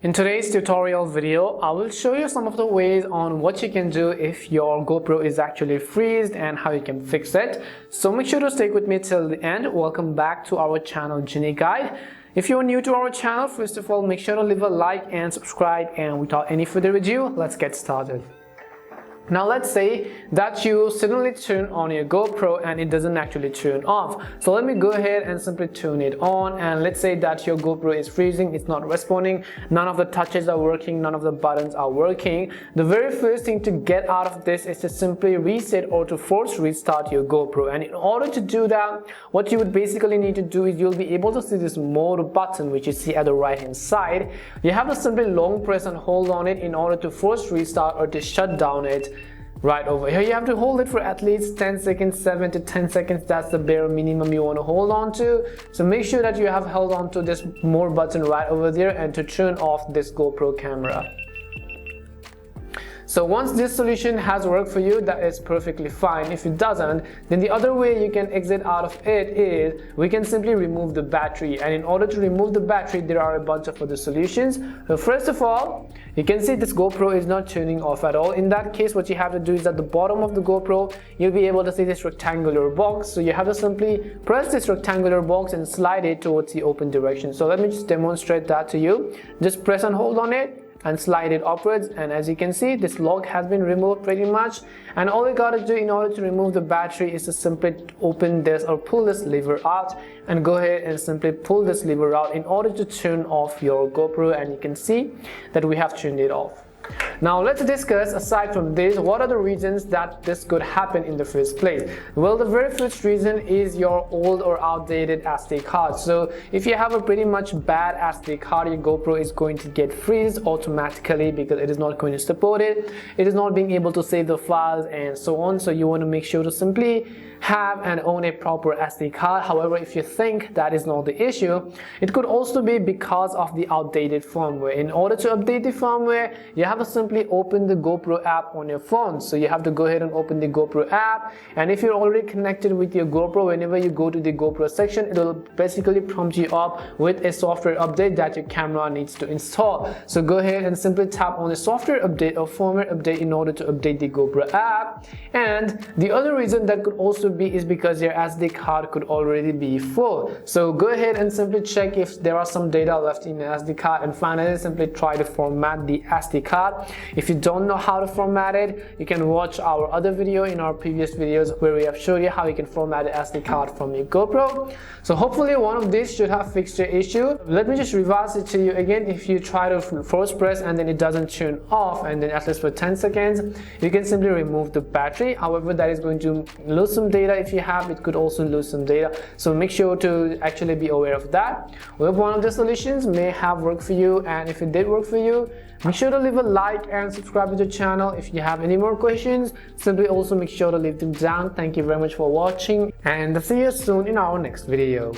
In today's tutorial video, I will show you some of the ways on what you can do if your GoPro is actually freezed and how you can fix it. So make sure to stick with me till the end. Welcome back to our channel Genie Guide. If you're new to our channel, first of all, make sure to leave a like and subscribe, and without any further ado, let's get started. Now let's say that you suddenly turn on your GoPro and it doesn't actually turn off. So let me go ahead and simply turn it on, and let's say that your GoPro is freezing, it's not responding, none of the touches are working, none of the buttons are working. The very first thing to get out of this is to simply reset or to force restart your GoPro. And in order to do that, what you would basically need to do is you'll be able to see this mode button which you see at the right hand side. You have to simply long press and hold on it in order to force restart or to shut down it. Right over here, you have to hold it for at least 10 seconds, 7 to 10 seconds. That's the bare minimum you want to hold on to. So make sure that you have held on to this more button right over there and to turn off this GoPro camera. So once this solution has worked for you, that is perfectly fine. If it doesn't, then the other way you can exit out of it is we can simply remove the battery. And in order to remove the battery, there are a bunch of other solutions. So first of all, you can see this GoPro is not turning off at all. In that case, what you have to do is at the bottom of the GoPro, you'll be able to see this rectangular box. So you have to simply press this rectangular box and slide it towards the open direction. So let me just demonstrate that to you. Just press and hold on it and slide it upwards, and as you can see, this lock has been removed pretty much. And all you gotta do in order to remove the battery is to simply open this or pull this lever out, and go ahead and simply pull this lever out in order to turn off your GoPro, and you can see that we have turned it off. Now let's discuss, aside from this, what are the reasons that this could happen in the first place. Well, the very first reason is your old or outdated SD card. So if you have a pretty much bad SD card, your GoPro is going to get freeze automatically because it is not going to support it. It is not being able to save the files and so on. So you want to make sure to simply have and own a proper SD card. However, if you think that is not the issue, it could also be because of the outdated firmware. In order to update the firmware, you have to simply open the GoPro app on your phone. So you have to go ahead and open the GoPro app, and if you're already connected with your GoPro, whenever you go to the GoPro section, it will basically prompt you up with a software update that your camera needs to install. So go ahead and simply tap on the software update or firmware update in order to update the GoPro app. And the other reason that could also be is because your SD card could already be full. So go ahead and simply check if there are some data left in the SD card, and finally simply try to format the SD card. If you don't know how to format it, you can watch our other video in our previous videos where we have shown you how you can format the SD card from your GoPro. So hopefully one of these should have fixed your issue. Let me just revise it to you again. If you try to force press and then it doesn't turn off, and then at least for 10 seconds, you can simply remove the battery. However, that is going to lose some data. If you have, it could also lose some data, so make sure to actually be aware of that. We hope one of the solutions may have worked for you, and if it did work for you, make sure to leave a like and subscribe to the channel. If you have any more questions, simply also make sure to leave them down. Thank you very much for watching, and see you soon in our next video.